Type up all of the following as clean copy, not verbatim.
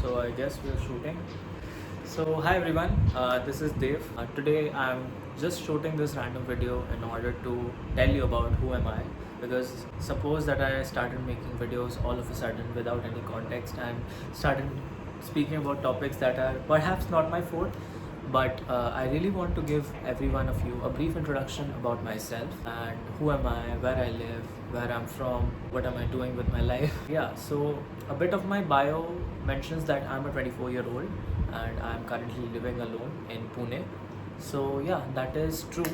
So I guess we're shooting. So hi everyone, this is Dev. Today I'm just shooting this random video in order to tell you about who am I. Because suppose that I started making videos all of a sudden without any context and started speaking about topics that are perhaps not my forte, but I really want to give every one of you a brief introduction about myself and who am I, where I live, where I'm from, what am I doing with my life. Yeah, so a bit of my bio mentions that I'm a 24-year-old and I'm currently living alone in Pune. So yeah, that is true.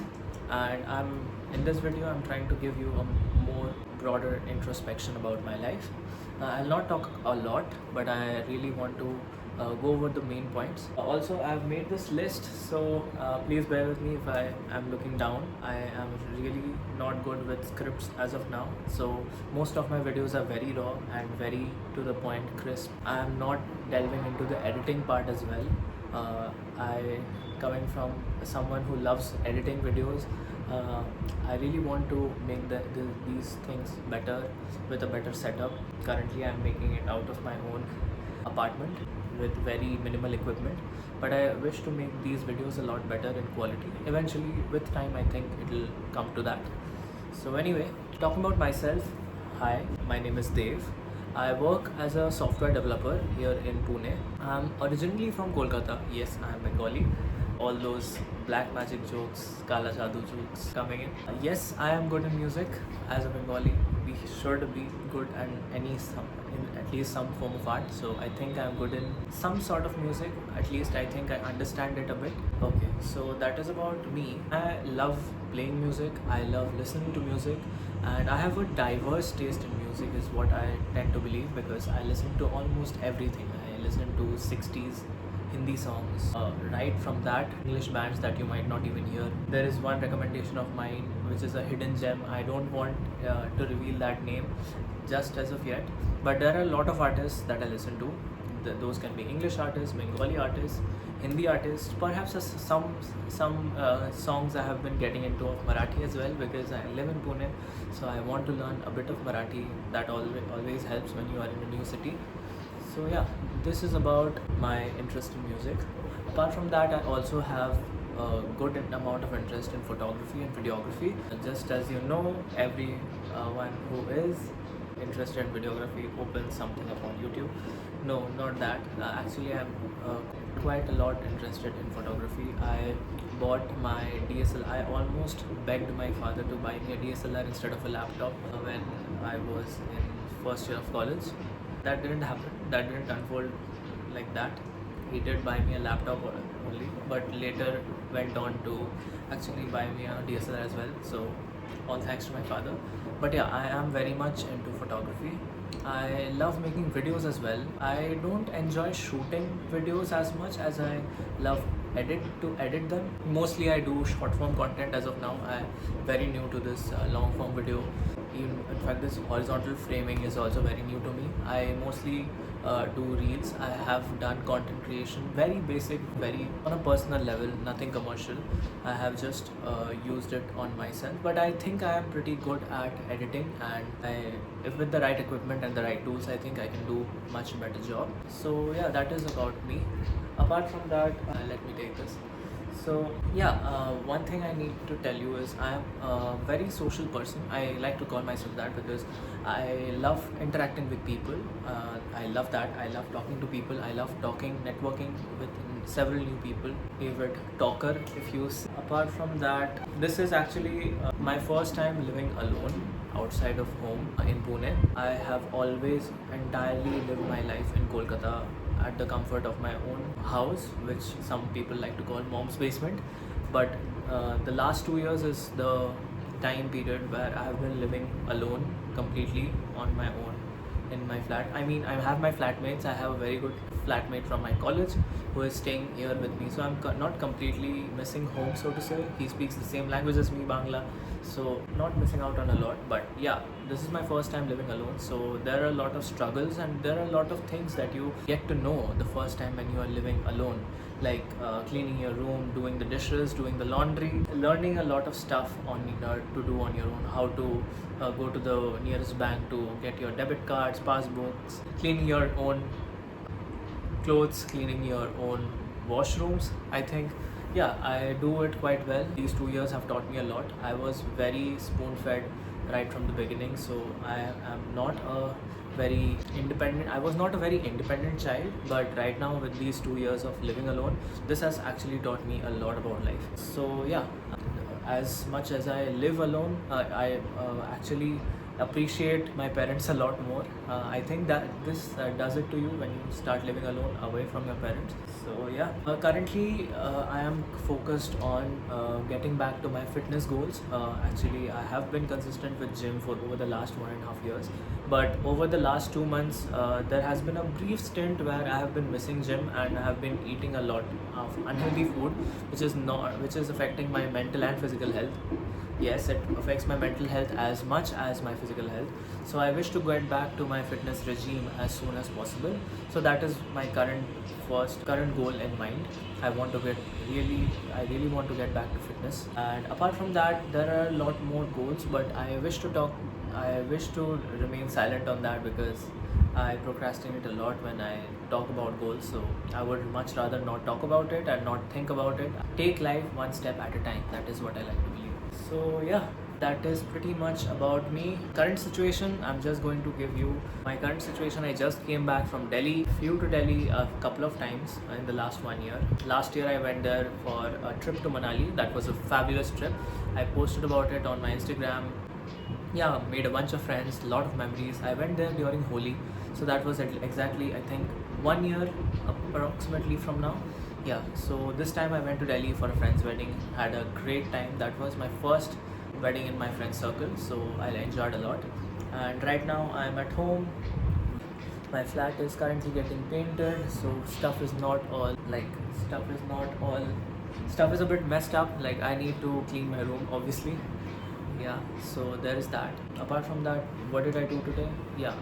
And I'm in this video I'm trying to give you a more broader introspection about my life. I'll not talk a lot, but I really want to go over the main points. Also, I've made this list, so please bear with me if I am looking down. I am really not good with scripts as of now, so most of my videos are very raw and very to the point, crisp. I am not delving into the editing part as well. I coming from someone who loves editing videos. I really want to make these things better with a better setup. Currently, I'm making it out of my own apartment with very minimal equipment, but I wish to make these videos a lot better in quality. Eventually, with time, I think it'll come to that. So anyway, talking about myself, hi, my name is Dev. I work as a software developer here in Pune. I'm originally from Kolkata. Yes, I'm Bengali. All those black magic jokes, Kala Jadoo jokes coming in. Yes, I am good in music. As a Bengali, we should be good in at least some form of art. So I think I'm good in some sort of music. At least I think I understand it a bit. Okay, so that is about me. I love playing music. I love listening to music, and I have a diverse taste in music is what I tend to believe, because I listen to almost everything. I listen to 60s Hindi songs, right from that English bands that you might not even hear. There is one recommendation of mine which is a hidden gem. I don't want to reveal that name just as of yet, but there are a lot of artists that I listen to. Those can be English artists, Bengali artists, Hindi artists, perhaps some songs I have been getting into of Marathi as well, because I live in Pune, so I want to learn a bit of Marathi. That always helps when you are in a new city. So yeah, this is about my interest in music. Apart from that, I also have a good amount of interest in photography and videography. Just as you know, everyone who is interested in videography opens something up on YouTube. No, not that. Actually, I'm quite a lot interested in photography. I bought my DSLR. I almost begged my father to buy me a DSLR instead of a laptop when I was in first year of college. That didn't happen. That didn't unfold like that. He did buy me a laptop only, but later went on to actually buy me a DSLR as well. So all thanks to my father. But yeah, I am very much into photography. I love making videos as well. I don't enjoy shooting videos as much as I love edit them. Mostly I do short form content as of now. I'm very new to this long form video. In fact, this horizontal framing is also very new to me. I mostly do reels. I have done content creation, very basic, very on a personal level, nothing commercial. I have just used it on myself, but I think I am pretty good at editing, and if with the right equipment and the right tools, I think I can do much better job. So yeah, that is about me. Apart from that, let me take this. So yeah, one thing I need to tell you is I am a very social person. I like to call myself that because I love interacting with people. I love that. I love talking to people. I love networking with several new people. Favorite talker, if you. Apart from that, this is actually my first time living alone outside of home in Pune. I have always entirely lived my life in Kolkata at the comfort of my own house, which some people like to call mom's basement. But the last 2 years is the time period where I have been living alone completely on my own in my flat. I mean, I have my flatmates. I have a very good flatmate from my college who is staying here with me. So I'm not completely missing home, so to say. He speaks the same language as me, Bangla. So not missing out on a lot. But yeah, this is my first time living alone. So there are a lot of struggles and there are a lot of things that you get to know the first time when you are living alone. Like cleaning your room, doing the dishes, doing the laundry, learning a lot of stuff to do on your own. How to go to the nearest bank to get your debit cards, passbooks, cleaning your own clothes, cleaning your own washrooms. I think, yeah, I do it quite well. These 2 years have taught me a lot. I was very spoon fed right from the beginning, so I am not a very independent. I was not a very independent child, but right now with these 2 years of living alone, this has actually taught me a lot about life. So yeah, as much as I live alone, I actually appreciate my parents a lot more. I think that this does it to you when you start living alone away from your parents. So yeah, currently I am focused on getting back to my fitness goals. Actually, I have been consistent with gym for over the last 1.5 years, but over the last 2 months, there has been a brief stint where I have been missing gym and I have been eating a lot of unhealthy food, which is affecting my mental and physical health. Yes, it affects my mental health as much as my physical health. So I wish to get back to my fitness regime as soon as possible. So that is my current goal in mind. I really want to get back to fitness. And apart from that, there are a lot more goals, but I wish to remain silent on that because I procrastinate a lot when I talk about goals. So I would much rather not talk about it and not think about it. Take life one step at a time. That is what I like to believe. So yeah, that is pretty much about me. Current situation, I'm just going to give you my current situation. I just came back from Delhi. Flew to Delhi a couple of times in the last 1 year. Last year I went there for a trip to Manali. That was a fabulous trip. I posted about it on my Instagram. Yeah, made a bunch of friends, a lot of memories. I went there during Holi, so that was exactly, I think, 1 year approximately from now. Yeah, so this time I went to Delhi for a friend's wedding, had a great time. That was my first wedding in my friend circle, so I enjoyed a lot. And right now I'm at home. My flat is currently getting painted, so stuff is a bit messed up. Like, I need to clean my room, obviously. Yeah, so there is that. Apart from that, what did I do today? Yeah,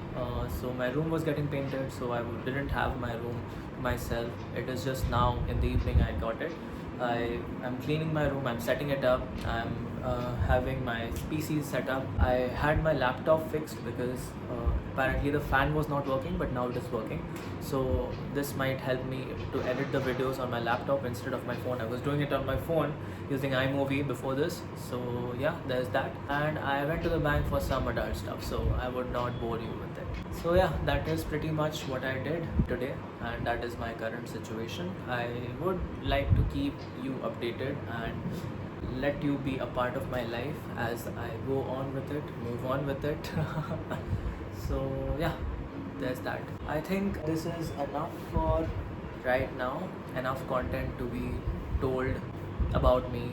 so my room was getting painted, so I didn't have my room to myself. It is just now in the evening I got it. I am cleaning my room, I'm setting it up, I'm having my PC set up. I had my laptop fixed because apparently the fan was not working, but now it is working. So this might help me to edit the videos on my laptop instead of my phone. I was doing it on my phone using iMovie before this. So yeah, there's that. And I went to the bank for some adult stuff, so I would not bore you with it. So yeah, that is pretty much what I did today, and that is my current situation. I would like to keep you updated and let you be a part of my life as I go on with it, move on with it. So yeah, there's that. I think this is enough for right now. Enough content to be told about me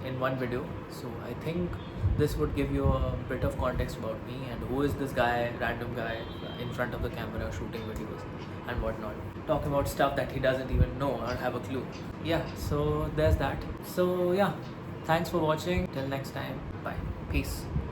in one video. So I think this would give you a bit of context about me and who is this guy, random guy in front of the camera shooting videos and whatnot, talk about stuff that he doesn't even know or have a clue. Yeah, so there's that. So yeah, thanks for watching. Till next time, bye, peace.